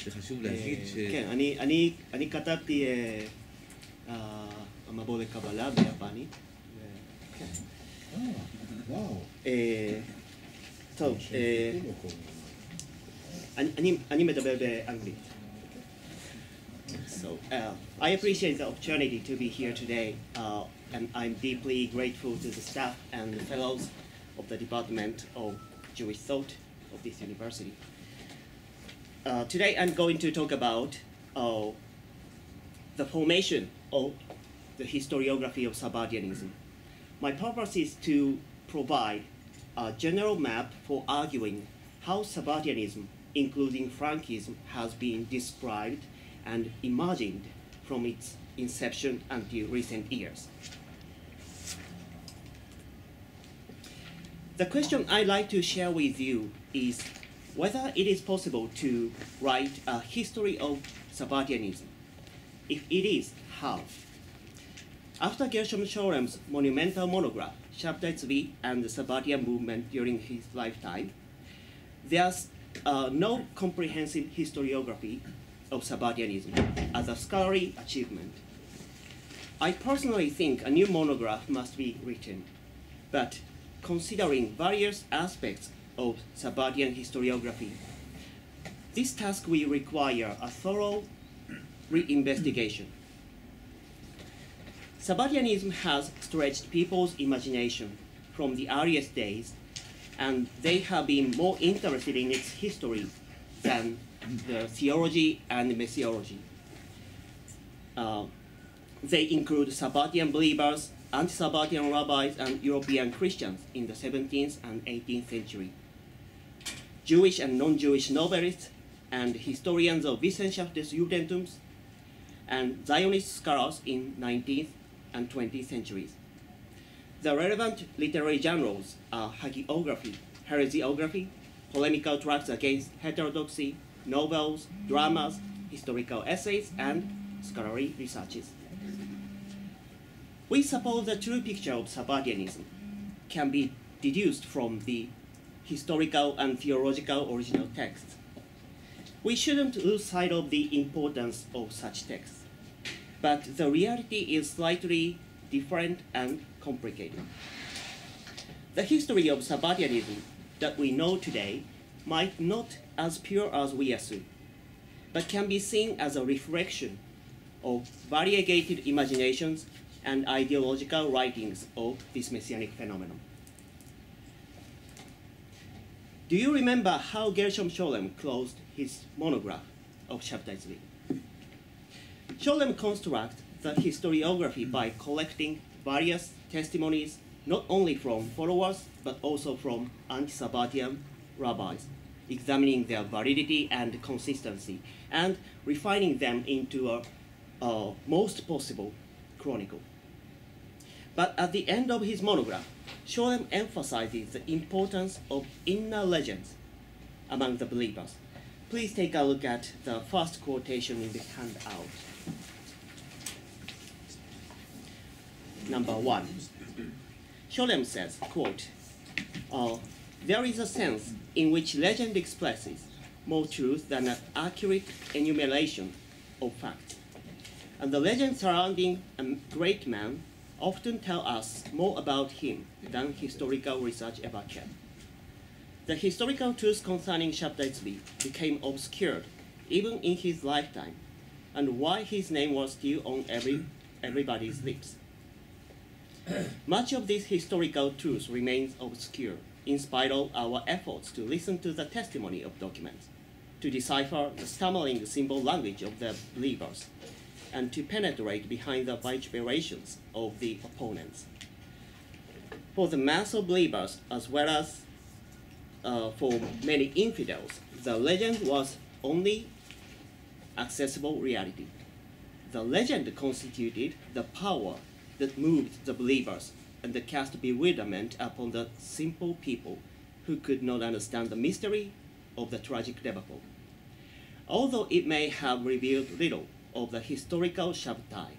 שחשוב להגיד ש... כן, אני כתבתי המבוא לקבלה ביפנית. וואו. טוב, אני מדבר באנגלית. So, I appreciate the opportunity to be here today, and I'm deeply grateful to the staff and the fellows of the Department of Jewish Thought of this university. Today I'm going to talk about the formation of the historiography of Sabbeteanism. My purpose is to provide a general map for arguing how Sabbeteanism, including Frankism, has been described and imagined from its inception until recent years. The question I'd like to share with you is whether it is possible to write a history of Sabbeteanism. If it is, how? After Gershom Scholem's monumental monograph, Sabbatean and the Sabbatean movement during his lifetime, there's no comprehensive historiography of Sabbateanism as a scholarly achievement. I personally think a new monograph must be written, but considering various aspects of Sabbatean historiography, this task will require a thorough re-investigation. Sabbateanism has stretched people's imagination from the earliest days, and they have been more interested in its history than the theology and missiology. They include Sabbatean believers, anti-Sabbatean rabbis, and European Christians in the 17th and 18th century, Jewish and non-Jewish novelists, and historians of Wissenschaft des Judentums, and Zionist scholars in 19th and 20th centuries. The relevant literary genres are hagiography, heresiography, polemical tracts against heterodoxy, novels, dramas, historical essays, and scholarly researches. We suppose the true picture of Sabbateanism can be deduced from the historical and theological original texts. We shouldn't lose sight of the importance of such texts, but the reality is slightly different and complicated. The history of Sabbateanism that we know today might not as pure as we assume, but can be seen as a reflection of variegated imaginations and ideological writings of this messianic phenomenon. Do you remember how Gershom Scholem closed his monograph of Sabbatean? Scholem constructs the historiography by collecting various testimonies not only from followers but also from anti-Sabbatean rabbis, examining their validity and consistency and refining them into a most possible chronicle. But at the end of his monograph, Scholem emphasizes the importance of inner legends among the believers. Please take a look at the first quotation in the handout. Number 1. Scholem says, quote, there is a sense in which legend expresses more truth than an accurate enumeration of facts. And the legends surrounding a great man often tell us more about him than historical research ever can. The historical truth concerning Sabbatean became obscured even in his lifetime, and why his name was still on everybody's lips. Much of this historical truth remains obscure in spite of our efforts to listen to the testimony of documents, to decipher the stammering symbol language of the believers, and to penetrate behind the vituperations of the opponents. For the mass of believers, as well as for many infidels, the legend was only accessible reality. The legend constituted the power that moved the believers and that cast bewilderment upon the simple people who could not understand the mystery of the tragic debacle. Although it may have revealed little of the historical Sabbatai,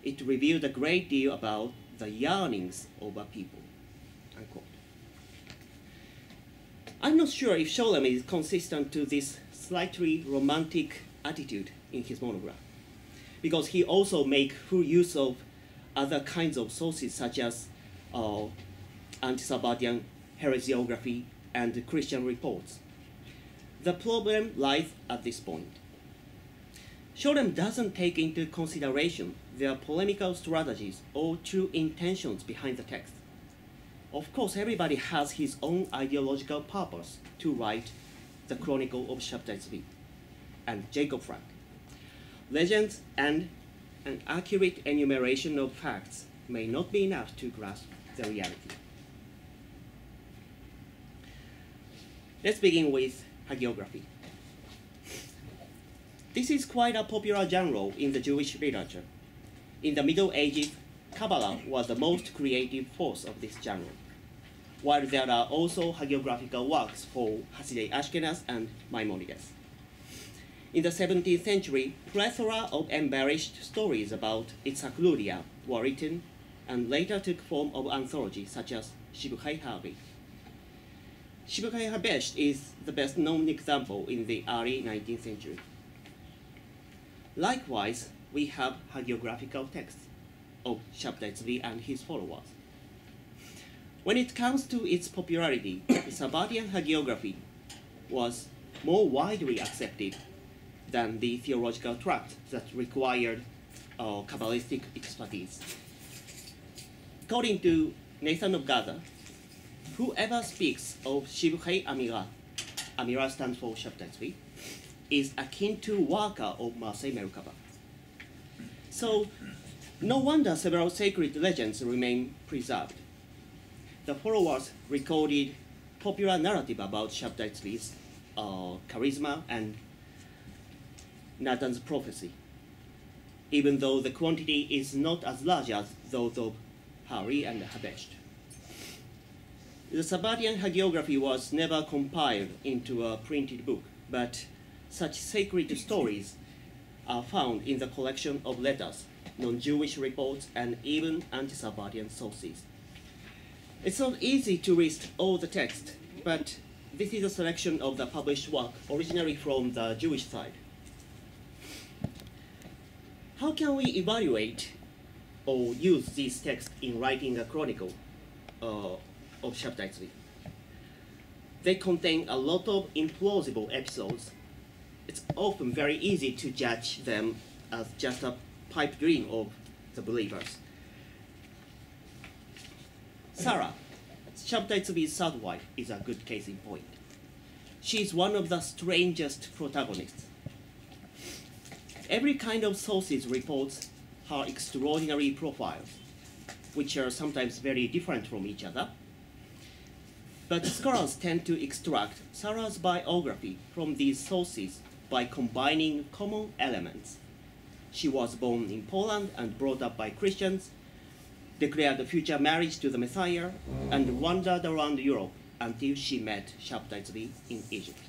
it revealed a great deal about the yearnings of a people. Unquote. I'm not sure if Scholem is consistent to this slightly romantic attitude in his monograph, because he also makes full use of other kinds of sources such as anti-Sabbetean heresiography and Christian reports. The problem lies at this point. Scholem doesn't take into consideration their polemical strategies or true intentions behind the text. Of course, everybody has his own ideological purpose to write the Chronicle of Sabbetean and Jacob Frank. Legends and an accurate enumeration of facts may not be enough to grasp the reality. Let's begin with hagiography. This is quite a popular genre in the Jewish literature. In the Middle Ages, Kabbalah was the most creative force of this genre, while there are also hagiographical works for Hasidei Ashkenaz and Maimonides. In the 17th century, plethora of embellished stories about Yitzhak Luria were written and later took form of anthology, such as Shibuchei Hari. Shibuchei Habesht is the best known example in the early 19th century. Likewise, we have hagiographical texts of Shabtai Tzvi and his followers. When it comes to its popularity, the Sabbetean hagiography was more widely accepted than the theological tract that required Kabbalistic expertise. According to Nathan of Gaza, whoever speaks of Shibuchei Amira, Amira stands for Shabtai Tzvi, is akin to worker of Marseille Merkaba. So, no wonder several sacred legends remain preserved. The followers recorded popular narrative about Shabtai Tzvi's charisma and Nathan's prophecy, even though the quantity is not as large as those of Hari and Habesht. The Sabbetean hagiography was never compiled into a printed book, but such sacred stories are found in the collection of letters, non-Jewish reports, and even anti-Sabbetean sources. It's not easy to list all the text, but this is a selection of the published work originally from the Jewish side. How can we evaluate or use these texts in writing a chronicle of Shabtai Tzvi? They contain a lot of implausible episodes. It's often very easy to judge them as just a pipe dream of the believers. Sarah, Shabtai Tzvi's third wife, is a good case in point. She is one of the strangest protagonists. Every kind of sources reports her extraordinary profiles, which are sometimes very different from each other. But scholars tend to extract Sarah's biography from these sources by combining common elements. She was born in Poland and brought up by Christians, declared a future marriage to the Messiah, and wandered around Europe until she met Shabtai Tzvi in Egypt.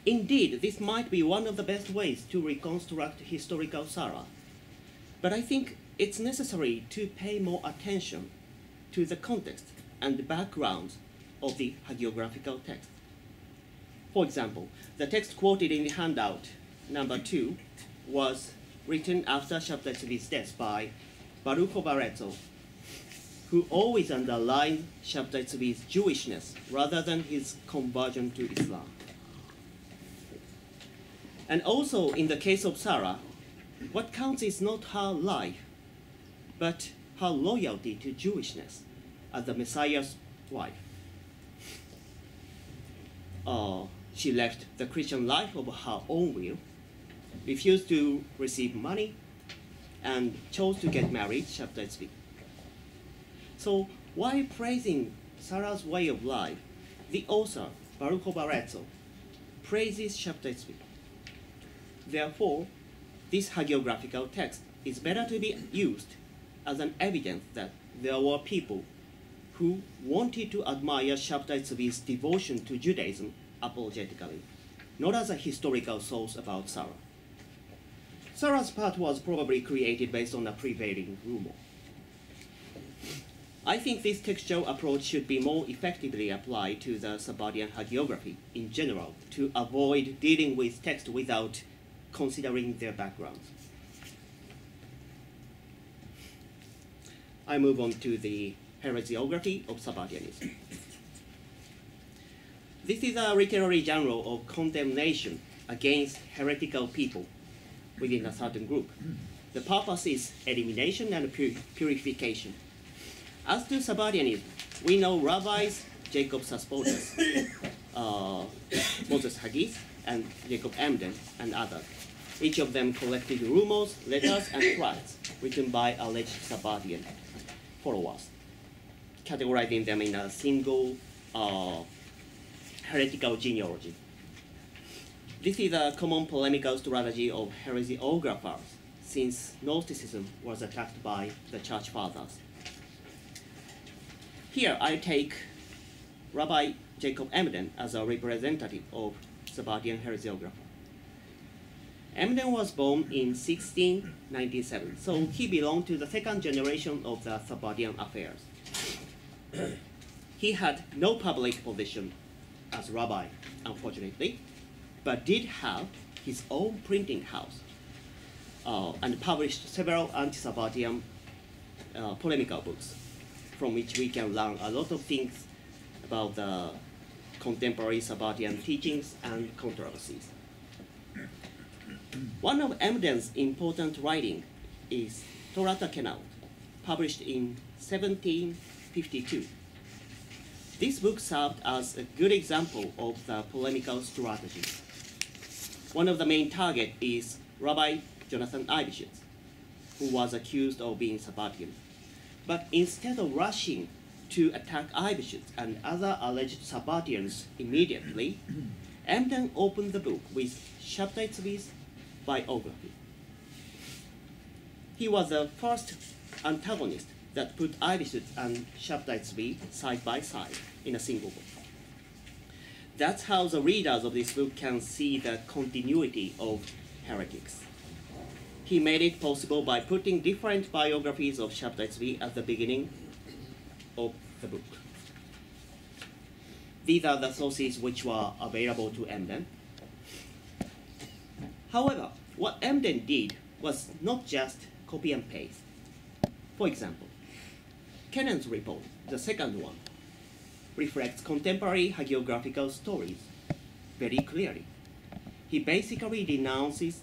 Indeed, this might be one of the best ways to reconstruct historical Sarah, but I think it's necessary to pay more attention to the context and the background of the hagiographical text. For example, the text quoted in the handout, number 2, was written after Shabtai Tzvi's death by Baruch Ovaretzo, who always underlined Shabtai Tzvi's Jewishness rather than his conversion to Islam. And also, in the case of Sarah, what counts is not her life, but her loyalty to Jewishness as the Messiah's wife. She left the Christian life of her own will, refused to receive money, and chose to get married, Shabtai Tzvi. So, while praising Sarah's way of life, the author, Baruch Ovaretzo, praises Shabtai Tzvi. Therefore, this hagiographical text is better to be used as an evidence that there were people who wanted to admire Shabtai Tzvi's devotion to Judaism apologetically, not as a historical source about Sarah. Sarah's part was probably created based on a prevailing rumor. I think this textual approach should be more effectively applied to the Sabbetean hagiography in general to avoid dealing with text without considering their backgrounds. I move on to the heresiography of Sabbeteanism. This is a literary genre of condemnation against heretical people within a certain group. The purpose is elimination and purification. As to Sabbeteanism, we know rabbis Jacob Saspotas, Moses Haggis, and Jacob Emden, and others. Each of them collected rumors, letters, and threats written by alleged Sabbetean followers, categorizing them in a single heretical genealogy. This is a common polemical strategy of heresiographers, since Gnosticism was attacked by the Church Fathers. Here I take Rabbi Jacob Emden as a representative of Sabbetean heresiographer. Emden was born in 1697, so he belonged to the second generation of the Sabbetean affairs. He had no public position as rabbi, unfortunately, but did have his own printing house and published several anti-Sabbetean polemical books, from which we can learn a lot of things about the contemporary Sabbetean teachings and controversies. One of Emden's important writings is Torat HaKenaut, published in 1752. This book served as a good example of the polemical strategy. One of the main targets is Rabbi Jonathan Eibishitz, who was accused of being Sabbetean. But instead of rushing to attack Eibishitz and other alleged Sabbeteans immediately, Emden opened the book with Shabtai Tzvi's biography. He was the first antagonist that put Eibishitz and Shabtai Tzvi side by side in a single book. That's how the readers of this book can see the continuity of heretics. He made it possible by putting different biographies of Shabtai Tzvi at the beginning of the book. These are the sources which were available to Emden. However, what Emden did was not just copy and paste. For example, Kennan's report, the second one, reflects contemporary hagiographical stories very clearly. He basically denounces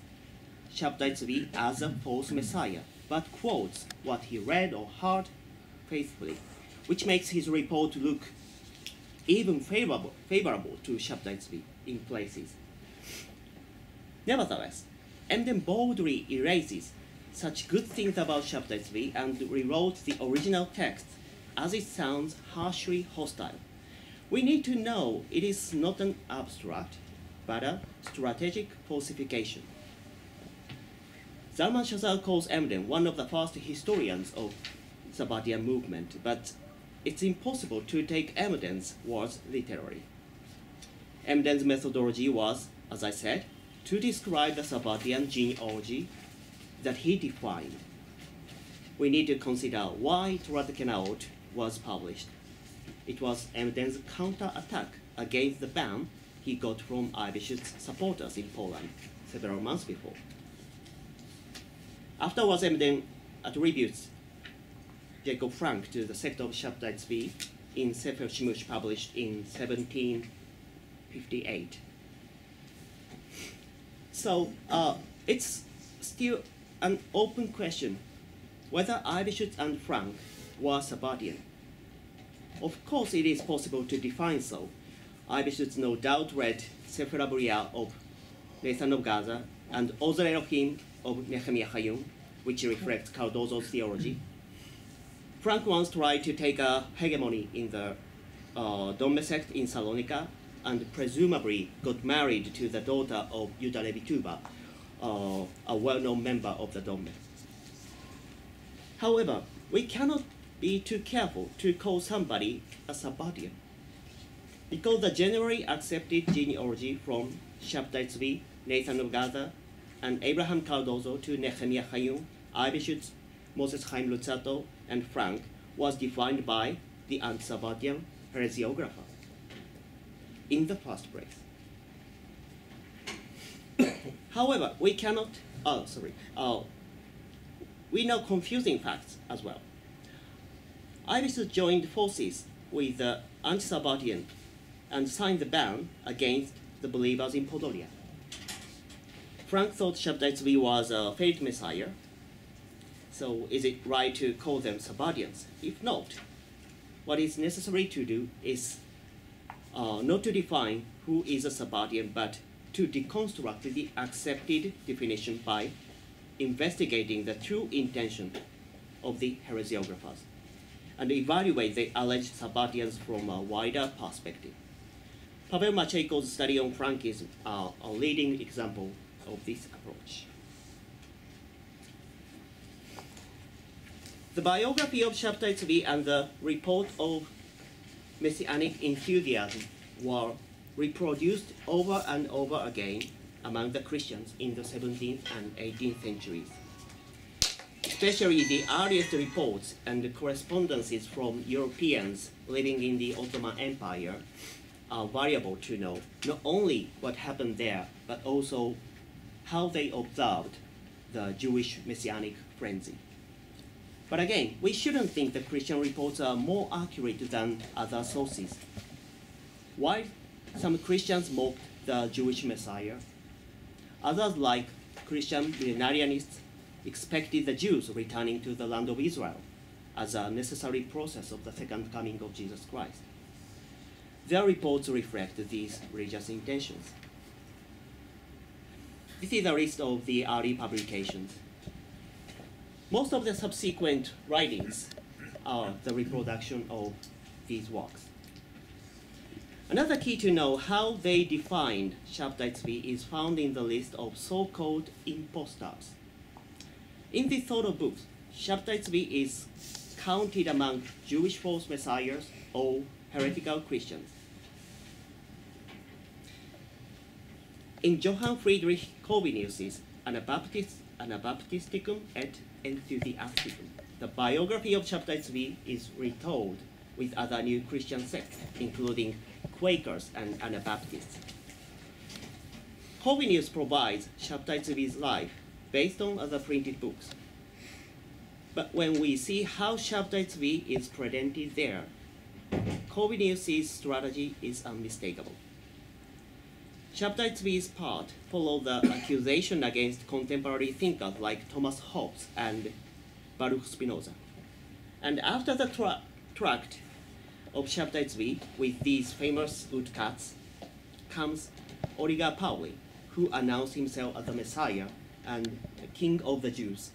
Shabtai Tzvi as a false messiah, but quotes what he read or heard faithfully, which makes his report look even favorable to Shabtai Tzvi in places. Nevertheless, Emden boldly erases such good things about Shabtai Tzvi and rewrote the original text as it sounds harshly hostile. We need to know it is not an abstract, but a strategic falsification. Zalman Shazal calls Emden one of the first historians of the Sabbetean movement, but it's impossible to take Emden's words literally. Emden's methodology was, as I said, to describe the Sabbetean genealogy that he defined. We need to consider why Torat HaKenaut was published. It was Emden's counter-attack against the ban he got from Eibishitz's supporters in Poland several months before. Afterwards, Emden attributes Jacob Frank to the sect of Shabtai Tzvi in Sefer Shimush, published in 1758. So it's still an open question whether Eibishitz and Frank were Sabbetean. Of course, it is possible to define so. Eibishitz no doubt read Sefer HaBriah of Nathan of Gaza and Ozer Elohim of Nehemiah Hayun, which reflects Cardozo's theology. Frank once tried to take a hegemony in the Domme sect in Salonika and presumably got married to the daughter of Yuda Levi Tuba, a well-known member of the Domme. However, we cannot be too careful to call somebody a Sabbetean, because the generally accepted genealogy from Shabtai Tzvi, Nathan of Gaza, and Abraham Cardozo to Nehemiah Hayun, Eibishitz, Moses Chaim Luzzatto, and Frank was defined by the anti-Sabbetean heresiographer in the first place. However, we cannot, we know confusing facts as well. Ibis joined forces with the anti-Sabbetean and signed the ban against the believers in Podolia. Frank thought Shabtai Tzvi was a fake messiah, so is it right to call them Sabbeteans? If not, what is necessary to do is not to define who is a Sabbetean, but to deconstruct the accepted definition by investigating the true intention of the heresiographers and evaluate the alleged Sabbeteans from a wider perspective. Pavel Macheiko's study on Frank is a leading example of this approach. The biography of Shabtai Tzvi and the report of messianic enthusiasm were reproduced over and over again among the Christians in the 17th and 18th centuries. Especially the earliest reports and correspondences from Europeans living in the Ottoman Empire are valuable to know not only what happened there, but also how they observed the Jewish messianic frenzy. But again, we shouldn't think the Christian reports are more accurate than other sources. While some Christians mocked the Jewish Messiah, others, like Christian millenarianists, expected the Jews returning to the land of Israel as a necessary process of the second coming of Jesus Christ. Their reports reflect these religious intentions. This is a list of the early publications. Most of the subsequent writings are the reproduction of these works. Another key to know how they defined Shabtai Tzvi is found in the list of so-called imposters. In this sort of books, Shabtai Tzvi is counted among Jewish false messiahs or heretical Christians. In Johann Friedrich Corvinus's Anabaptisticum et Enthusiasticum, the biography of Shabtai Tzvi is retold with other new Christian sects, including Quakers and Anabaptists. Corvinus provides Shabtai Tzvi's life based on other printed books. But when we see how Shabtai Tzvi is presented there, Corvinus's strategy is unmistakable. Shabtai Tzvi's part followed the accusation against contemporary thinkers like Thomas Hobbes and Baruch Spinoza. And after the tract of Shabtai Tzvi with these famous woodcuts comes Oliver Pauli, who announced himself as the Messiah and the King of the Jews,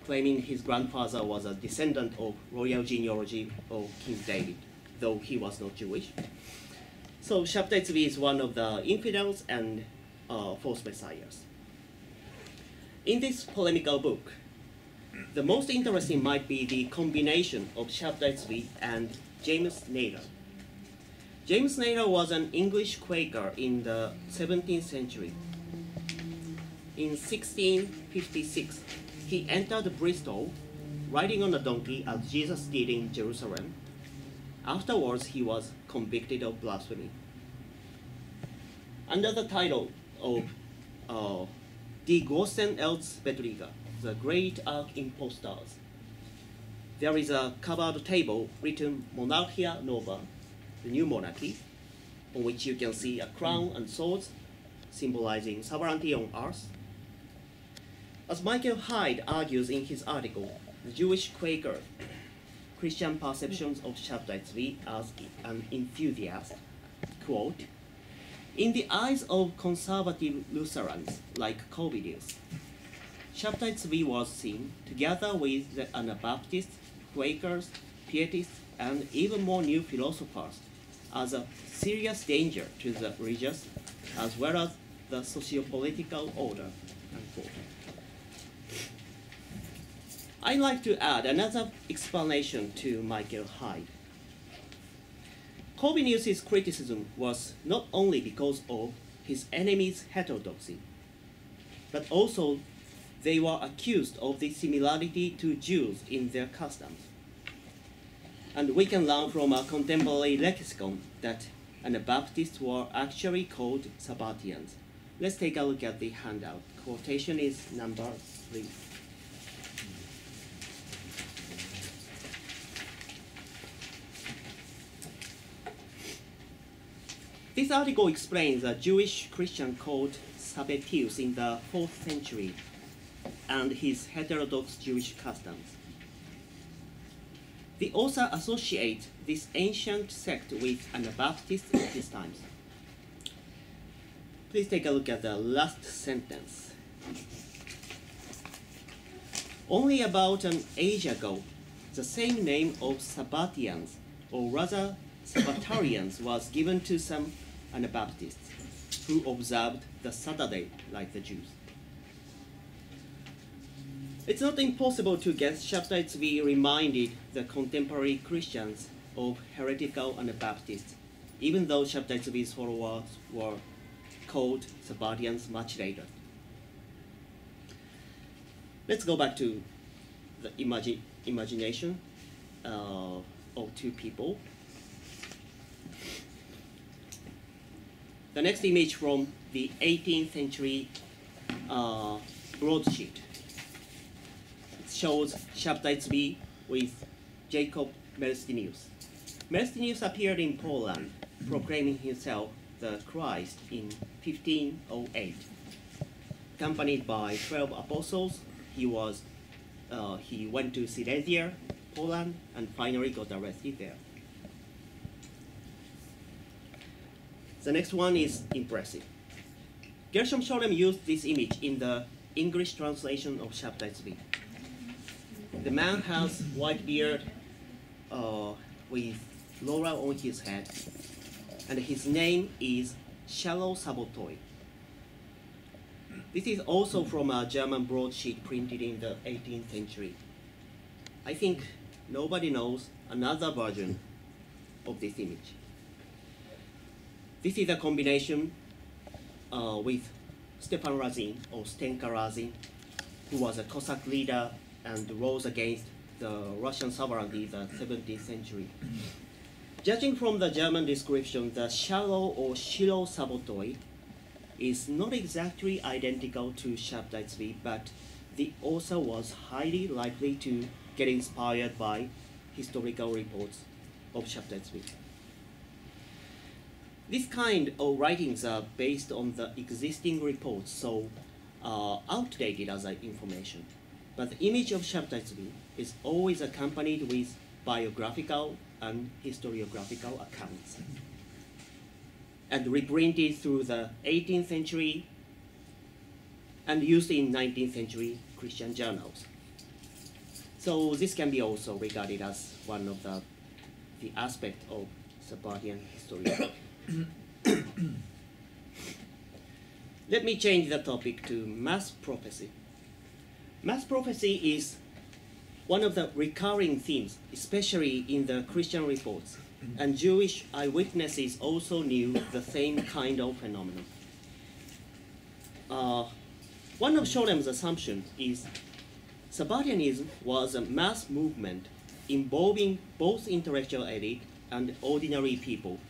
claiming his grandfather was a descendant of royal genealogy of King David, though he was not Jewish. So Shabtai Tzvi is one of the infidels and false messiahs. In this polemical book, the most interesting might be the combination of Shabtai Tzvi and James Naylor. James Naylor was an English Quaker in the 17th century. In 1656, he entered Bristol riding on a donkey as Jesus did in Jerusalem. Afterwards, he was convicted of blasphemy. Under the title of Die großen Erzbetrüger, the Great Arch Impostors, there is a covered table written Monarchia Nova, the new monarchy, on which you can see a crown and swords symbolizing sovereignty on earth. As Michael Hyde argues in his article, the Jewish Quaker Christian perceptions of Shabtai Tzvi as an enthusiast, quote, "In the eyes of conservative Lutherans like Corvinus, Shabtai Tzvi was seen, together with the Anabaptists, Quakers, Pietists, and even more new philosophers, as a serious danger to the religious as well as the socio-political order," unquote. I'd like to add another explanation to Michael Hyde. Corvinus's criticism was not only because of his enemies' heterodoxy, but also they were accused of the similarity to Jews in their customs. And we can learn from a contemporary lexicon that Anabaptists were actually called Sabbeteans. Let's take a look at the handout. Quotation is number 3. This article explains a Jewish Christian called Sabbeteus in the 4th century and his heterodox Jewish customs. The author associates this ancient sect with Anabaptists at his times. Please take a look at the last sentence. Only about an age ago, the same name of Sabbeteans, or rather Sabbatarians, was given to some Anabaptists who observed the Saturday like the Jews. It's not impossible to guess Shabtai Tzvi reminded the contemporary Christians of heretical Anabaptists, even though Shabtai Tzvi's followers were called Sabbeteans much later. Let's go back to the imagination of two people. The next image from the 18th century broadsheet. It shows Shabtai Tzvi with Jacob Melstinius. Melstinius appeared in Poland, proclaiming himself the Christ in 1508. Accompanied by 12 apostles, he went to Silesia, Poland, and finally got arrested there. The next one is impressive. Gershom Scholem used this image in the English translation of Shabtai Tzvi. The man has white beard with laurel on his head, and his name is Shallow Sabotoi. This is also from a German broadsheet printed in the 18th century. I think nobody knows another version of this image. This is a combination with Stefan Razin, or Stenka Razin, who was a Cossack leader and rose against the Russian sovereignty in the 17th century. Judging from the German description, the shallow or Shilo Sabotoi is not exactly identical to Shabtai Tzvi, but the author was highly likely to get inspired by historical reports of Shabtai Tzvi. This kind of writings are based on the existing reports, so outdated as information. But the image of Shabtai Tzvi is always accompanied with biographical and historiographical accounts, and reprinted through the 18th century and used in 19th century Christian journals. So this can be also regarded as one of the aspects of Sabbetean historiography. Let me change the topic to mass prophecy. Mass prophecy is one of the recurring themes, especially in the Christian reports, and Jewish eyewitnesses also knew the same kind of phenomenon. One of Scholem's assumptions is Sabbeteanism was a mass movement involving both intellectual elite and ordinary people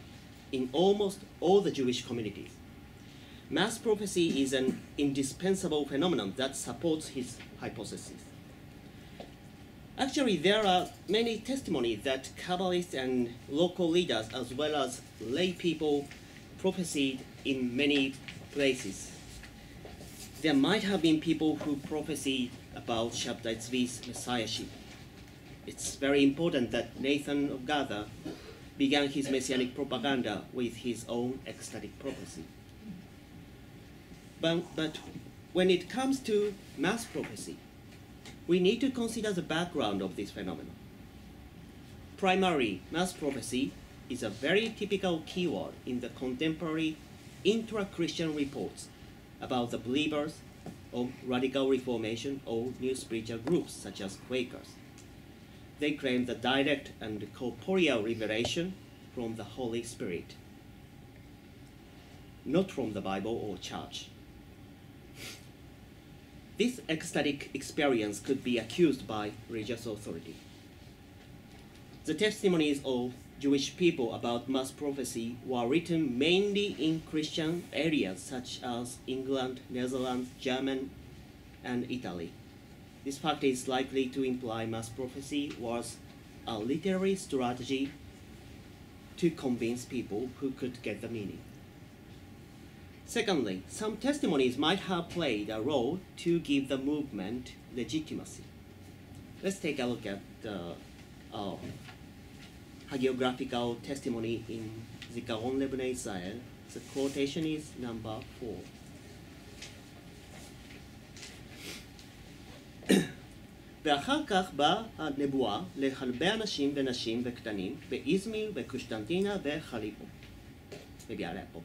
in almost all the Jewish communities. Mass prophecy is an indispensable phenomenon that supports his hypothesis. Actually, there are many testimonies that Kabbalists and local leaders, as well as lay people, prophesied in many places. There might have been people who prophesied about Shabtai Tzvi's messiahship. It's very important that Nathan of Gaza began his messianic propaganda with his own ecstatic prophecy. But when it comes to mass prophecy, we need to consider the background of this phenomenon. Primarily, mass prophecy is a very typical keyword in the contemporary intra-Christian reports about the believers of radical reformation or new spiritual groups such as Quakers. They claim the direct and corporeal revelation from the Holy Spirit, not from the Bible or church. This ecstatic experience could be accused by religious authority. The testimonies of Jewish people about mass prophecy were written mainly in Christian areas such as England, Netherlands, Germany, and Italy. This fact is likely to imply mass prophecy was a literary strategy to convince people who could get the meaning. Secondly, some testimonies might have played a role to give the movement legitimacy. Let's take a look at the hagiographical testimony in זיכרון לבני ישראל. The quotation is number 4. ואחר כך באה הנבואה להרבה אנשים ונשים וקטנים באיזמיר וקושטנטינה וחליפו, ובאלפו,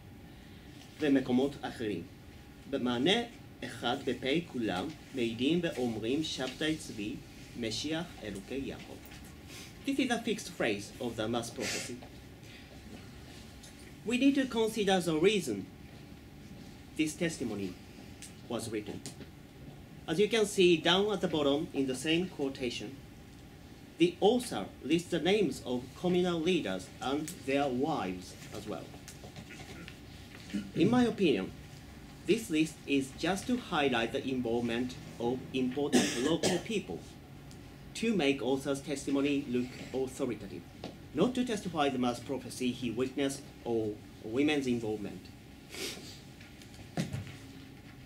ומקומות אחרים. במענה אחד בפה כולם מעידים ואומרים שבתאי צבי, משיח אלוקי יעקב. This is a fixed phrase of the mass prophecy. We need to consider the reason this testimony was written. As you can see down at the bottom in the same quotation, the author lists the names of communal leaders and their wives as well. In my opinion, this list is just to highlight the involvement of important local people to make author's testimony look authoritative, not to testify the mass prophecy he witnessed or women's involvement.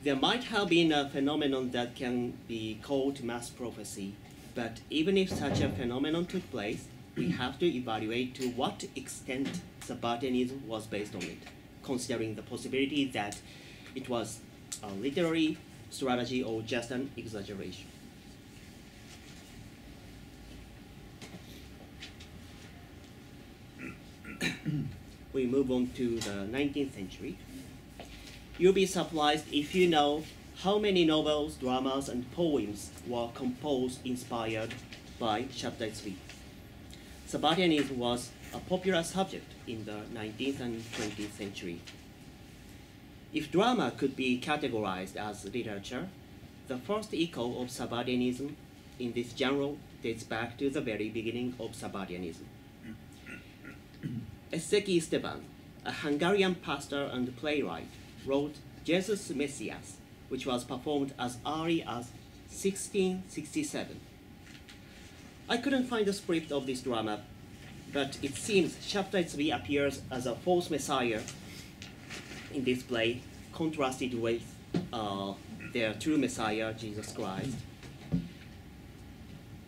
There might have been a phenomenon that can be called mass prophecy, but even if such a phenomenon took place, we have to evaluate to what extent Sabbeteanism was based on it, considering the possibility that it was a literary strategy or just an exaggeration. We move on to the 19th century. You'll be surprised if you know how many novels, dramas, and poems were composed inspired by Shabtai Tzvi. Sabbeteanism was a popular subject in the 19th and 20th century. If drama could be categorized as literature, the first echo of Sabbeteanism in this genre dates back to the very beginning of Sabbeteanism. Eszeki Esteban, a Hungarian pastor and playwright, wrote Jesus Messias, which was performed as early as 1667. I couldn't find the script of this drama, but it seems Shabtai Tzvi appears as a false messiah in this play, contrasted with their true messiah, Jesus Christ.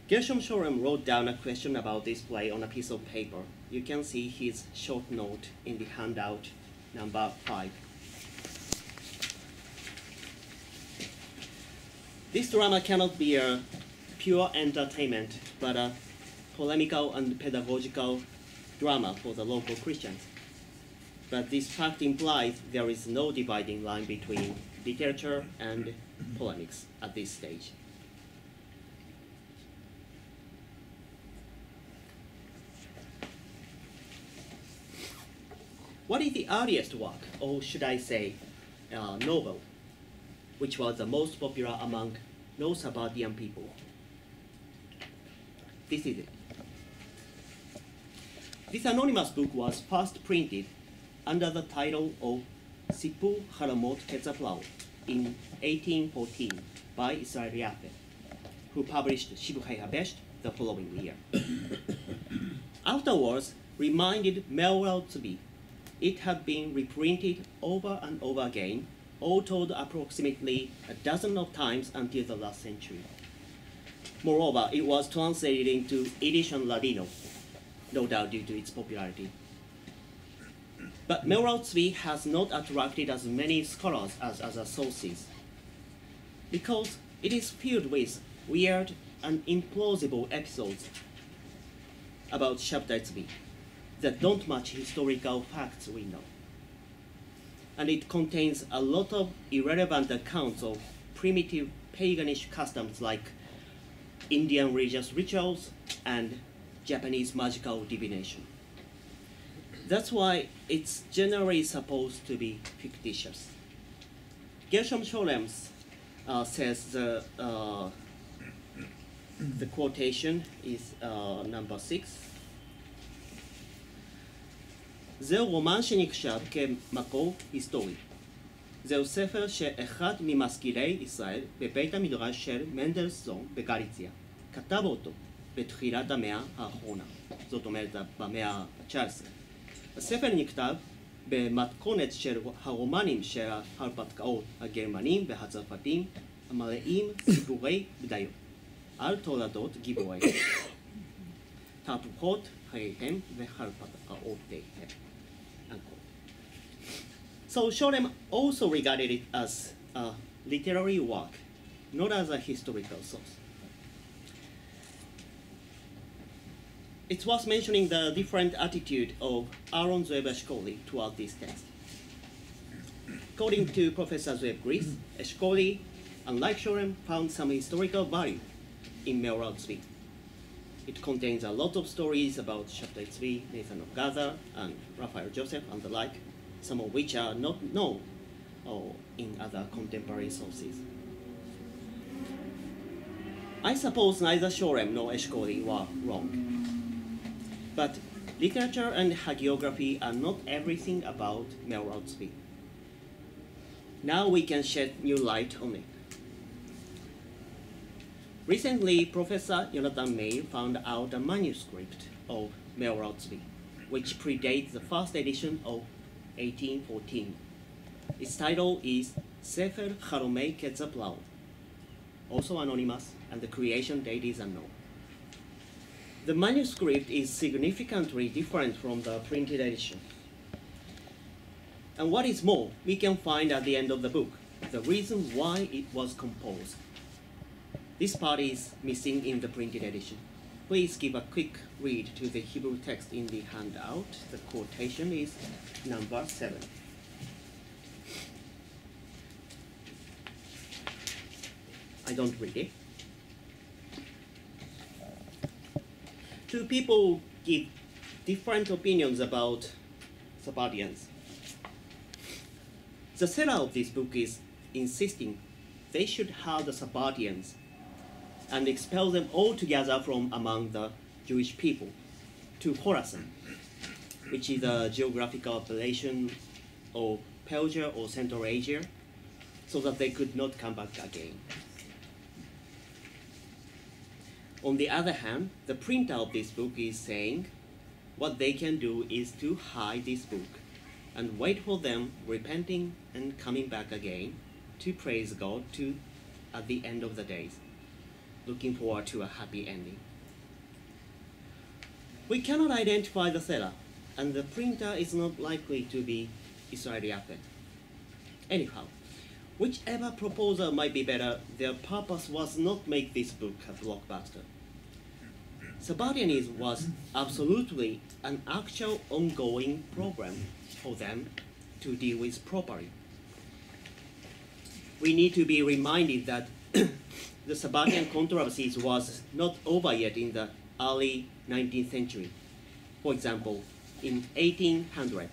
Gershom Scholem wrote down a question about this play on a piece of paper. You can see his short note in the handout number 5. This drama cannot be a pure entertainment, but a polemical and pedagogical drama for the local Christians. But this fact implies there is no dividing line between literature and polemics at this stage. What is the earliest work, or should I say, novel, which was the most popular among no-Sabbatean people? This is it. This anonymous book was first printed under the title of Sipur Haramot Ketzaflau in 1814 by Israel Yafe, who published Shibukei Habesht the following year. Afterwards, reminded Melwell Tzvi, it had been reprinted over and over again, all told approximately a dozen of times until the last century. Moreover, it was translated into Yiddish and Ladino, no doubt due to its popularity. But Melwell Tzvi has not attracted as many scholars as other sources, because it is filled with weird and implausible episodes about Shabtai Tzvi that don't match historical facts we know. And it contains a lot of irrelevant accounts of primitive paganish customs like Indian religious rituals and Japanese magical divination. That's why it's generally supposed to be fictitious. Gershom Scholem says the quotation is number 6. זהו רומן שנחשב כמקור היסטורי. זהו ספר שאחד ממשכילי ישראל בבית המדרש של מנדלסון בגליציה כתב אותו בתחילת המאה האחרונה, זאת אומרת במאה ה-19. הספר נכתב במתכונת של הרומנים של ההרפתקאות הגרמנים והצרפתים המלאים סיפורי בדיות על תולדות גיבוריהם, תהפוכות חייהם והרפתקאותיהם. So Sholem also regarded it as a literary work, not as a historical source. It's worth mentioning the different attitude of Aaron Zev Eshkoli toward this text. According to Professor Zev Gris, Eshkoli, unlike Sholem, found some historical value in Me'orah Tzvi. It contains a lot of stories about Shabtai Tzvi, Nathan of Gaza, and Raphael Joseph and the like, some of which are not known in other contemporary sources. I suppose neither Sholem nor Eshkoli were wrong. But literature and hagiography are not everything about Me'orah Tzvi. Now we can shed new light on it. Recently, Professor Jonathan Meir found out a manuscript of Me'orah Tzvi, which predates the first edition of 1814. Its title is Sefer Charomei Ketzaplau, also anonymous, and the creation date is unknown. The manuscript is significantly different from the printed edition. And what is more, we can find at the end of the book the reason why it was composed. This part is missing in the printed edition. Please give a quick read to the Hebrew text in the handout. The quotation is number 7. I don't read it. Two people give different opinions about Sabbeteans. The seller of this book is insisting they should have the Sabbeteans and expel them altogether from among the Jewish people to Khorasan, which is a geographical appellation of Persia or Central Asia, so that they could not come back again. On the other hand, the printer of this book is saying what they can do is to hide this book and wait for them repenting and coming back again to praise God at the end of the days, looking forward to a happy ending. We cannot identify the seller, and the printer is not likely to be Israeli Affect. Anyhow, whichever proposal might be better, their purpose was not make this book a blockbuster. Sabbeteanism was absolutely an actual ongoing program for them to deal with properly. We need to be reminded that the Sabbetean controversies was not over yet in the early 19th century. For example, in 1800,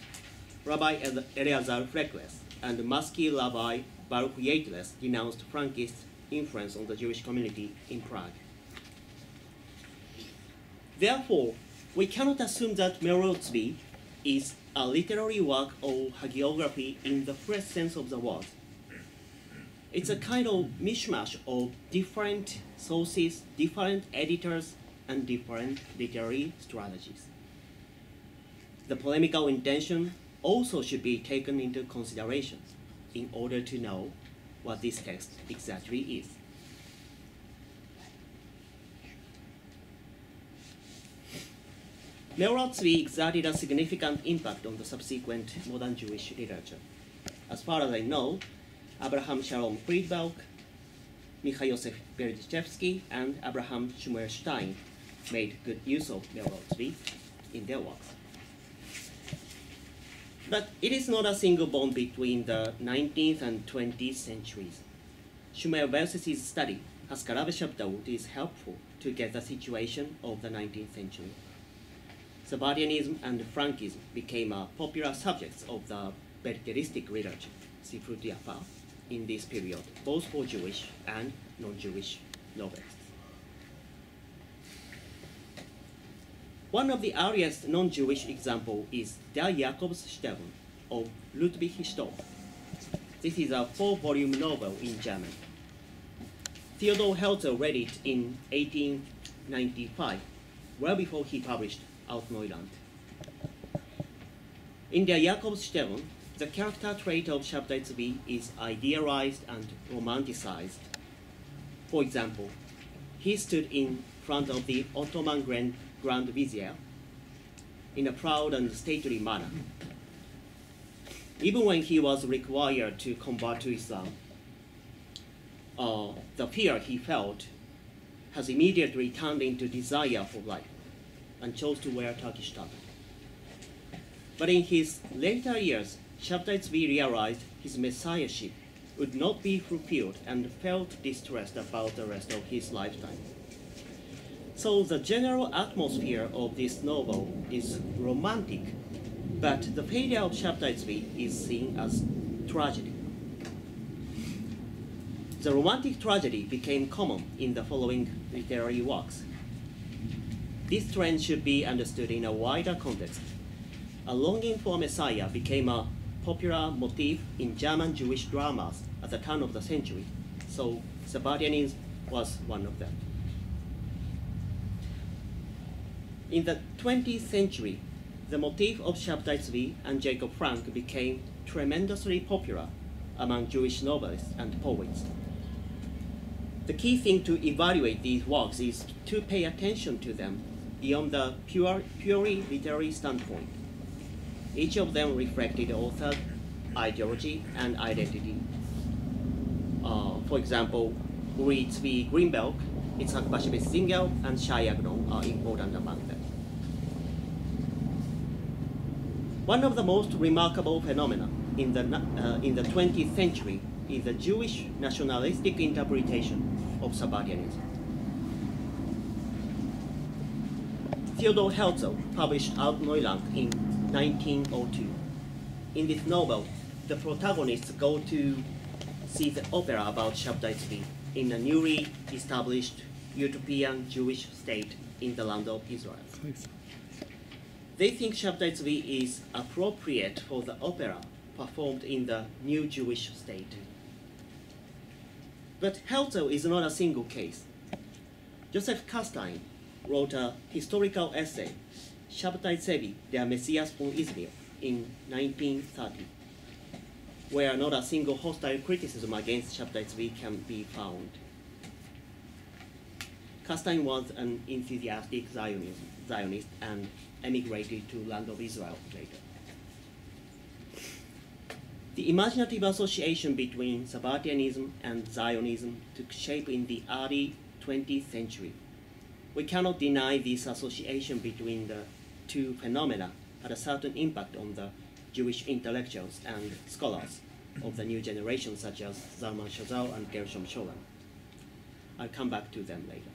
Rabbi Eleazar Fleckless and Maskil Rabbi Baruch Yateless denounced Frankist influence on the Jewish community in Prague. Therefore, we cannot assume that Me'orah Tzvi is a literary work or hagiography in the fresh sense of the word. It's a kind of mishmash of different sources, different editors, and different literary strategies. The polemical intention also should be taken into consideration in order to know what this text exactly is. Me'orah Tzvi exerted a significant impact on the subsequent modern Jewish literature. As far as I know, Abraham Shalom Friedberg, Michael Yosef Berdychevsky, and Abraham Shmuel Stein made good use of Me'orah Tzvi in their works. But it is not a single bond between the 19th and 20th centuries. Shmuel Belses's study, Haskara Shabtaut, is helpful to get the situation of the 19th century. Sabbeteanism and Frankism became popular subjects of the Bertheristic literature, Sifrut Yafa, in this period, both for Jewish and non-Jewish novelists. One of the earliest non-Jewish examples is Der Jakobsstern of Ludwig Stoll. This is a 4-volume novel in German. Theodor Herzl read it in 1895, well before he published Alt Neuland. In Der Jakobsstern, the character trait of Shabtai Tzvi is idealized and romanticized. For example, he stood in front of the Ottoman Grand Vizier in a proud and stately manner. Even when he was required to convert to Islam, the fear he felt has immediately turned into desire for life and chose to wear Turkish turban. But in his later years, Shabtai Tzvi realized his messiahship would not be fulfilled and felt distressed about the rest of his lifetime. So the general atmosphere of this novel is romantic, but the failure of Shabtai Tzvi is seen as tragedy. The romantic tragedy became common in the following literary works. This trend should be understood in a wider context. A longing for a Messiah became a popular motif in German Jewish dramas at the turn of the century, so Sabbeteanism was one of them. In the 20th century, the motif of Shabtai Tzvi and Jacob Frank became tremendously popular among Jewish novelists and poets. The key thing to evaluate these works is to pay attention to them beyond the purely literary standpoint. Each of them reflected author's ideology and identity. For example, Uri Tzvi Greenberg, Itzhak Bashevis Zingel, and Shai Agnon are important among them. One of the most remarkable phenomena in the 20th century is the Jewish nationalistic interpretation of Sabbeteanism. Theodor Herzl published Alt Neuland in 1902. In this novel, the protagonists go to see the opera about Shabtai Tzvi in a newly established utopian Jewish state in the land of Israel. They think Shabtai Tzvi is appropriate for the opera performed in the new Jewish state. But Herzl is not a single case. Joseph Castine wrote a historical essay, Shabtai Tzvi, der Messias von Israel, in 1930, where not a single hostile criticism against Shabtai Tzvi can be found. Castine was an enthusiastic Zionist and emigrated to land of Israel later. The imaginative association between Sabbeteanism and Zionism took shape in the early 20th century. We cannot deny this association between the two phenomena had a certain impact on the Jewish intellectuals and scholars of the new generation, such as Zalman Shazal and Gershom Scholem. I'll come back to them later.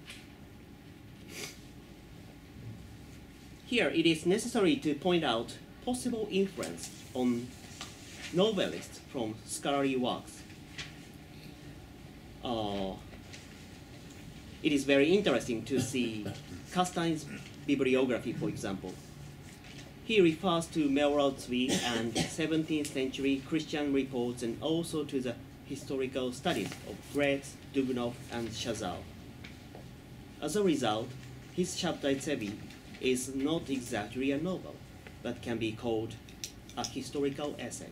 Here, it is necessary to point out possible influence on novelists from scholarly works. It is very interesting to see Castine's bibliography, for example. He refers to Me'orah Tzvi and 17th century Christian reports and also to the historical studies of Gretz, Dugnov, and Shazal. As a result, his Shabtai Tzvi is not exactly a novel, but can be called a historical essay.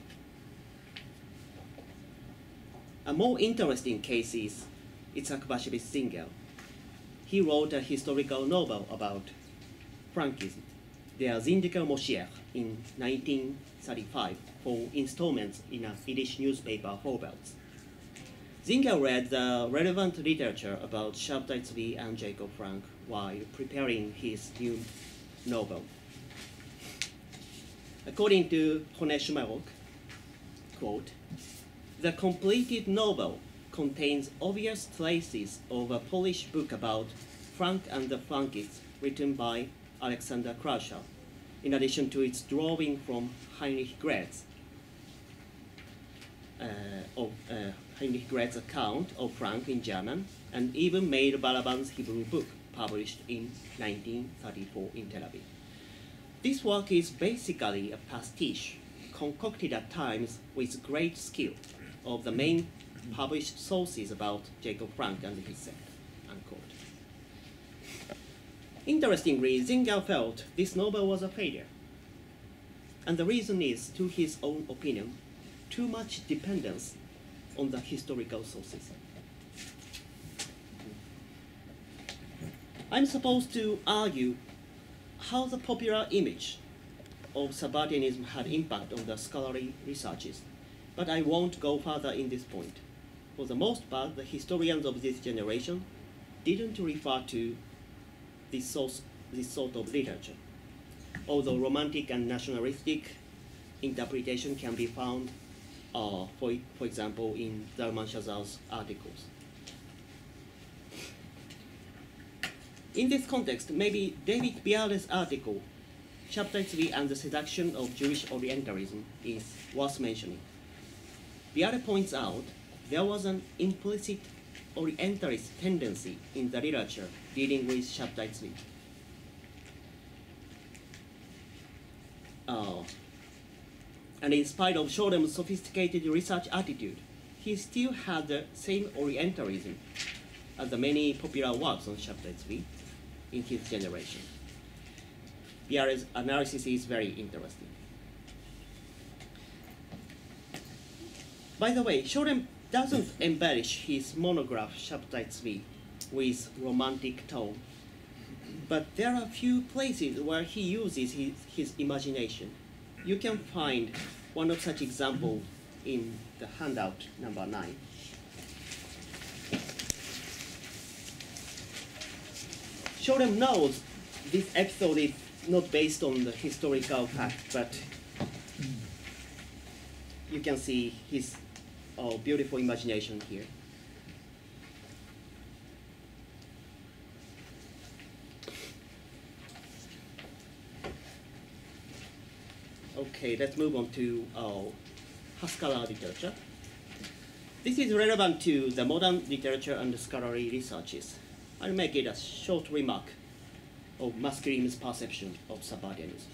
A more interesting case is Itzhak Bashevis Zingel. He wrote a historical novel about Frankism, Der Zindiger Moshiach, in 1935 for installments in a Yiddish newspaper, Vorwärts. Zingel read the relevant literature about Shabtai Tzvi and Jacob Frank while preparing his new novel. According to René Schmerok, quote, "The completed novel contains obvious traces of a Polish book about Frank and the Frankists written by Alexander Kraushaw, in addition to its drawing from Heinrich Gretz, Heinrich Gretz's account of Frank in German, and even made Balaban's Hebrew book, published in 1934 in Tel Aviv." This work is basically a pastiche, concocted at times with great skill, of the main published sources about Jacob Frank and his sect, unquote. Interestingly, Singer felt this novel was a failure. And the reason is, to his own opinion, too much dependence on the historical sources. I'm supposed to argue how the popular image of Sabbateanism had impact on the scholarly researches, but I won't go further in this point. For the most part, the historians of this generation didn't refer to this sort of literature, although romantic and nationalistic interpretation can be found, for example, in Zalman Shazal's articles. In this context, maybe David Biale's article, Chapter 3 and the Seduction of Jewish Orientalism, is worth mentioning. Biale points out there was an implicit Orientalist tendency in the literature dealing with Chapter 3. And in spite of Scholem's sophisticated research attitude, he still had the same Orientalism as the many popular works on Chapter 3 in his generation. Biale's analysis is very interesting. By the way, Scholem doesn't embellish his monograph Chapter 3 with romantic tone, but there are few places where he uses his imagination. You can find one of such examples in the handout number 9. Scholem knows this episode is not based on the historical fact, but you can see his beautiful imagination here. Okay, let's move on to scholar literature. This is relevant to the modern literature and scholarly researches. I'll make it a short remark of masculine's perception of Sabbateanism.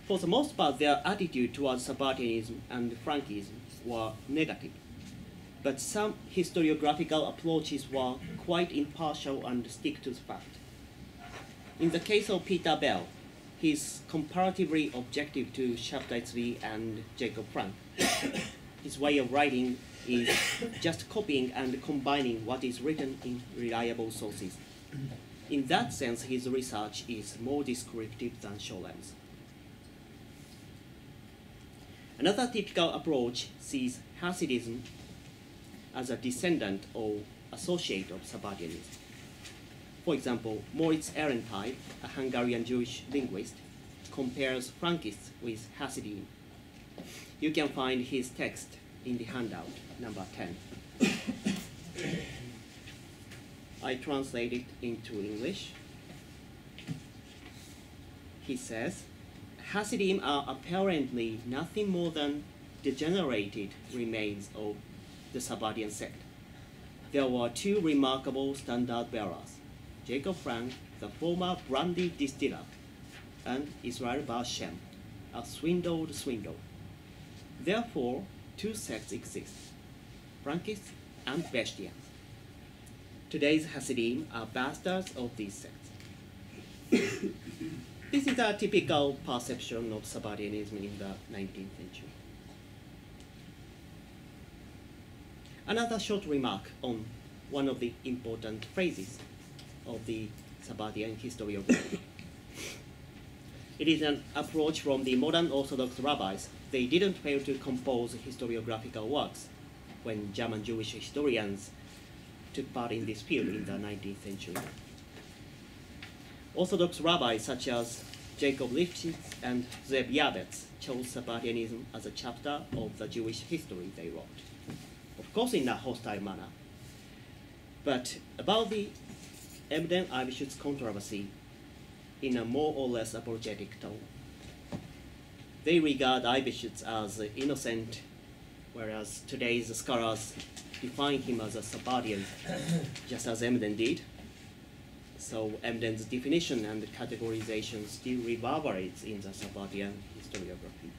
For the most part, their attitude towards Sabbateanism and Frankism were negative, but some historiographical approaches were quite impartial and stick to the fact. In the case of Peter Bell, he is comparatively objective to Chapter 3 and Jacob Frank. His way of writing is just copying and combining what is written in reliable sources. In that sense, his research is more descriptive than Scholem's. Another typical approach sees Hasidism as a descendant or associate of Sabbateanism. For example, Moritz Ehrenthal, a Hungarian Jewish linguist, compares Frankists with Hasidim. You can find his text in the handout, number 10. I translate it into English. He says, Hasidim are apparently nothing more than degenerated remains of the Sabbatean sect. There were two remarkable standard bearers, Jacob Frank, the former brandy distiller, and Israel Bar Shem, a swindled swindle. Therefore, two sects exist, Frankists and Bestians. Today's Hasidim are bastards of these sects. This is a typical perception of Sabbateanism in the 19th century. Another short remark on one of the important phrases of the Sabbatean historiography. It is an approach from the modern Orthodox rabbis. They didn't fail to compose historiographical works when German Jewish historians took part in this field in the 19th century. Orthodox rabbis such as Jacob Lifshitz and Zev Yabetz chose Sabbateanism as a chapter of the Jewish history they wrote, of course in a hostile manner. But about the evident Eibschutz controversy in a more or less apologetic tone. They regard Eibschutz as innocent, whereas today's scholars define him as a Sabbatean, just as Emden did. So evidence definition and categorization still reverberates in the Sabbetean historiography.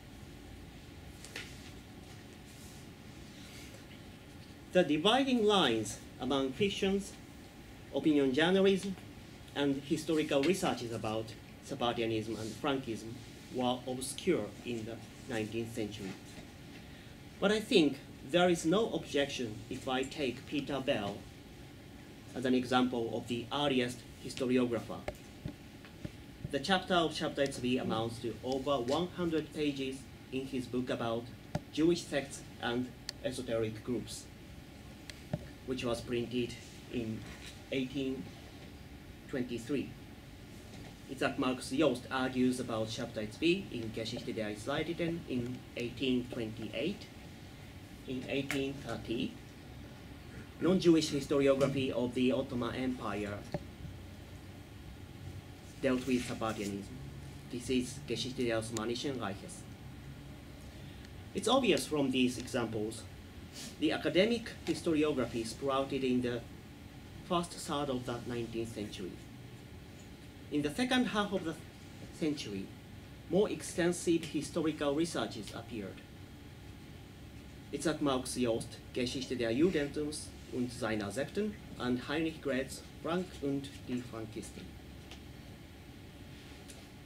The dividing lines among fictions, opinion journalism, and historical researches about Sabbeteanism and Frankism were obscure in the 19th century. But I think there is no objection if I take Peter Bell as an example of the earliest historiographer. The chapter of Chapter 3 amounts to over 100 pages in his book about Jewish sects and esoteric groups, which was printed in 1823. Isaac Marx Jost argues about Chapter 3 in Geschichte der Israeliten in 1828. In 1830, non-Jewish historiography of the Ottoman Empire dealt with Sabbeteanism. This is Geschichte des Osmanischen Reiches. It's obvious from these examples, the academic historiography sprouted in the first third of the 19th century. In the second half of the century, more extensive historical researches appeared. Isaac Marx Jost, Geschichte der Judentums und seiner Sekten, and Heinrich Grätz, Frank und die Frankisten.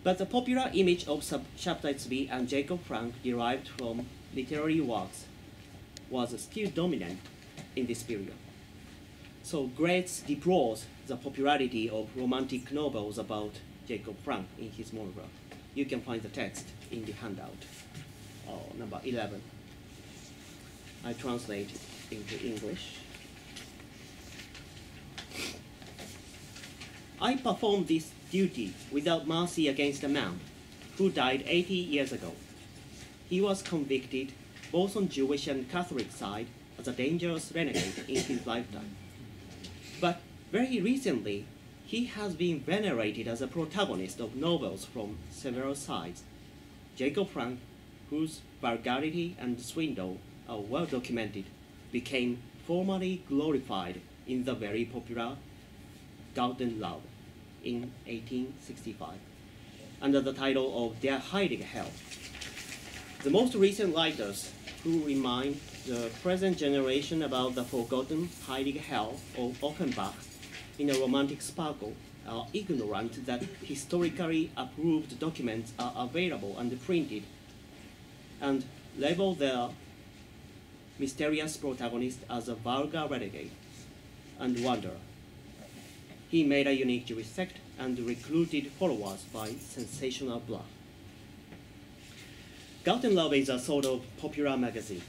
But the popular image of Chapter 3 and Jacob Frank derived from literary works was still dominant in this period. So Grätz deplores the popularity of romantic novels about Jacob Frank in his monograph. You can find the text in the handout, number 11. I translate into English. I performed this duty without mercy against a man who died 80 years ago. He was convicted both on Jewish and Catholic side as a dangerous renegade in his lifetime. But very recently, he has been venerated as a protagonist of novels from several sides. Jacob Frank, whose vulgarity and swindle are well documented, became formally glorified in the very popular Garten Love in 1865, under the title of Der Heilige Hell. The most recent writers who remind the present generation about the forgotten Heilige Hell of Offenbach in a romantic sparkle are ignorant that historically approved documents are available and printed, and label their mysterious protagonist as a vulgar renegade and wanderer. He made a unique Jewish sect and recruited followers by sensational bluff. Gartenlaube is a sort of popular magazine.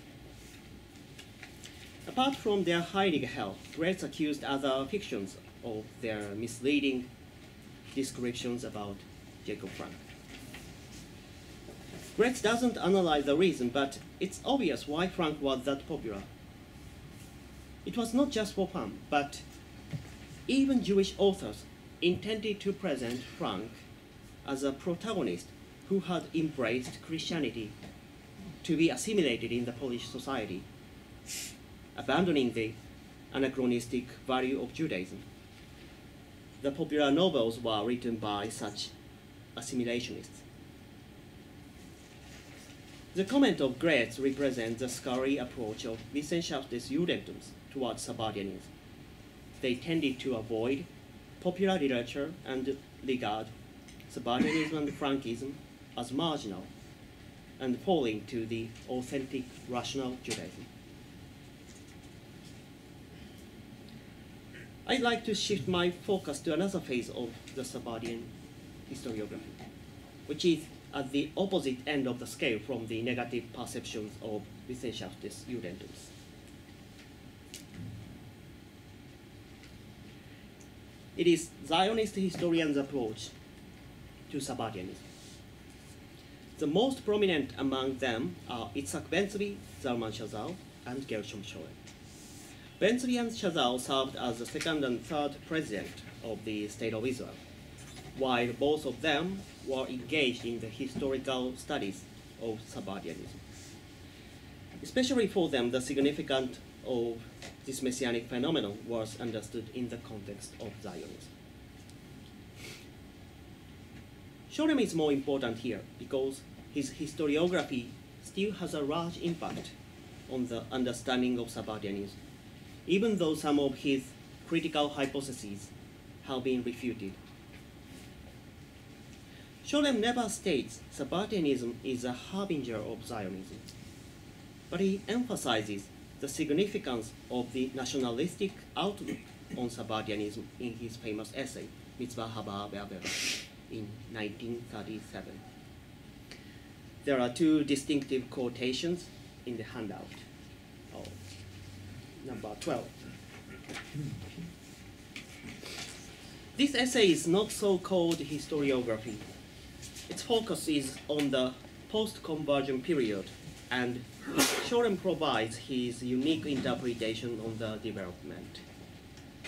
Apart from their Heilige Hell, Grätz accused other fictions of their misleading descriptions about Jacob Frank. Grätz doesn't analyze the reason, but it's obvious why Frank was that popular. It was not just for fun, but even Jewish authors intended to present Frank as a protagonist who had embraced Christianity to be assimilated in the Polish society, abandoning the anachronistic value of Judaism. The popular novels were written by such assimilationists. The comment of Grätz represents the scholarly approach of Wissenschaft des Judentums towards Sabbeteanism. They tended to avoid popular literature and regard Sabbeteanism and Frankism as marginal and falling to the authentic rational Judaism. I'd like to shift my focus to another phase of the Sabbetean historiography, which is at the opposite end of the scale from the negative perceptions of Wissenschaft des Judentums. It is Zionist historians' approach to Sabbeteanism. The most prominent among them are Itzhak Ben-Zvi, Zalman Shazal, and Gershom Scholem. Ben-Zvi and Shazal served as the second and third president of the State of Israel, while both of them were engaged in the historical studies of Sabbeteanism. Especially for them, the significance of this messianic phenomenon was understood in the context of Zionism. Scholem is more important here because his historiography still has a large impact on the understanding of Sabbateanism, even though some of his critical hypotheses have been refuted. Scholem never states Sabbateanism is a harbinger of Zionism, but he emphasizes the significance of the nationalistic outlook on Sabbateanism in his famous essay, Mitzvah Haba Be'avera, in 1937. There are two distinctive quotations in the handout. Oh, number 12. This essay is not so-called historiography. Its focus is on the post-conversion period, and Scholem provides his unique interpretation on the development.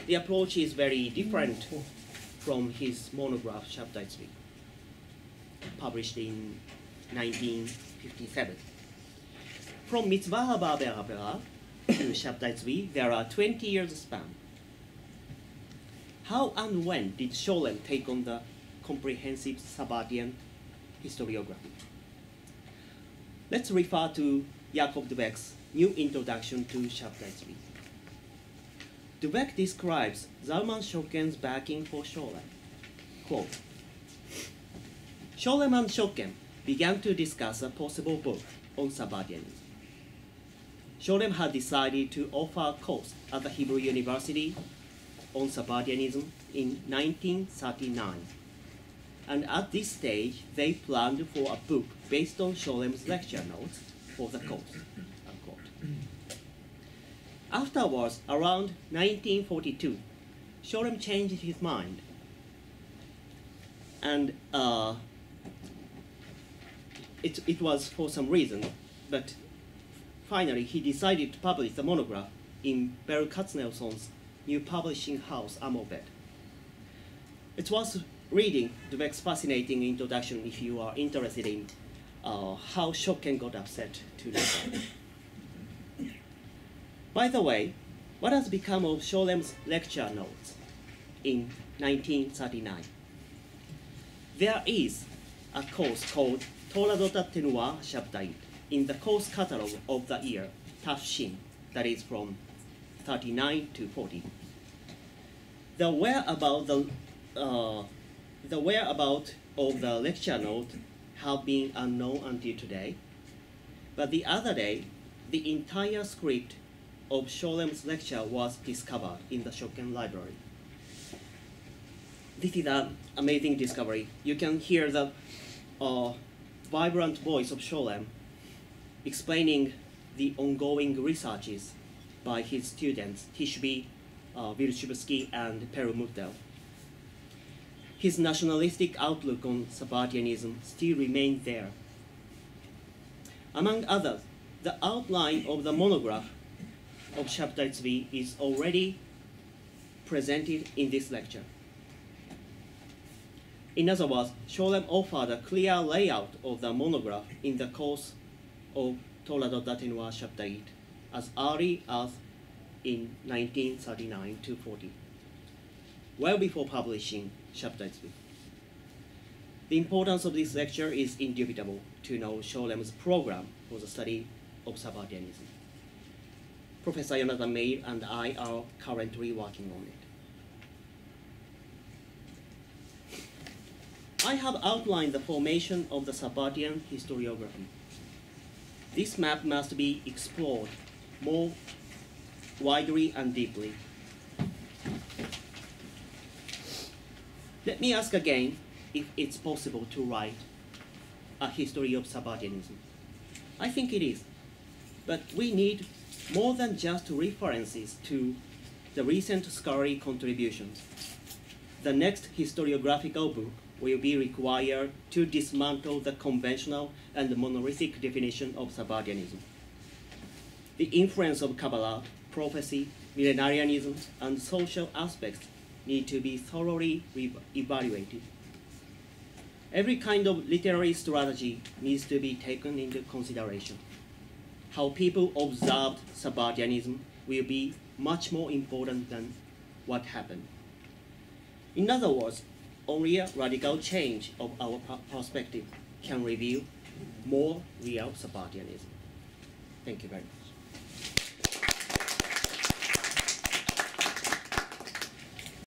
The approach is very different from his monograph Sabbetean, published in 1957. From Mitzvah Haba Be'avera to Sabbetean, there are 20 years span. How and when did Scholem take on the comprehensive Sabbatean historiography? Let's refer to Jacob Dweck's new introduction to Sabbetean. Dweck describes Zalman Schocken's backing for Scholem. Quote, Scholem and Schocken began to discuss a possible book on Sabbateanism. Scholem had decided to offer a course at the Hebrew University on Sabbateanism in 1939. And at this stage, they planned for a book based on Scholem's lecture notes for the course. Unquote. Afterwards, around 1942, Scholem changed his mind. And it was for some reason, but finally he decided to publish the monograph in Beryl Katznelson's new publishing house, Amorbet. It's worth reading Dweck's fascinating introduction if you are interested in how Schocken got upset to that. By the way, what has become of Scholem's lecture notes in 1939? There is a course called Toradot Tenua Sabbatean in the course catalog of the year Tafshin, that is from 39 to 40. The whereabout of the lecture note have been unknown until today, but the other day, the entire script of Scholem's lecture was discovered in the Schocken library. This is an amazing discovery. You can hear the vibrant voice of Scholem explaining the ongoing researches by his students, Tishby, Wilczybski, and Perlmutter. His nationalistic outlook on Sabbateanism still remains there. Among others, the outline of the monograph of Sabbatean is already presented in this lecture. In other words, Scholem offered a clear layout of the monograph in the course of Toradot Tenua Sabbatean as early as in 1939 to 40, well before publishing Sabbatean. The importance of this lecture is indubitable to know Scholem's program for the study of Sabbateanism. Professor Jonathan Meir and I are currently working on it. I have outlined the formation of the Sabbatean historiography. This map must be explored more widely and deeply. Let me ask again if it's possible to write a history of Sabbateanism. I think it is, but we need more than just references to the recent scholarly contributions. The next historiographical book will be required to dismantle the conventional and monolithic definition of Sabbateanism. The influence of Kabbalah, prophecy, millenarianism, and social aspects need to be thoroughly evaluated. Every kind of literary strategy needs to be taken into consideration. How people observed Sabbateanism will be much more important than what happened. In other words, only a radical change of our perspective can reveal more real Sabbateanism. Thank you very much.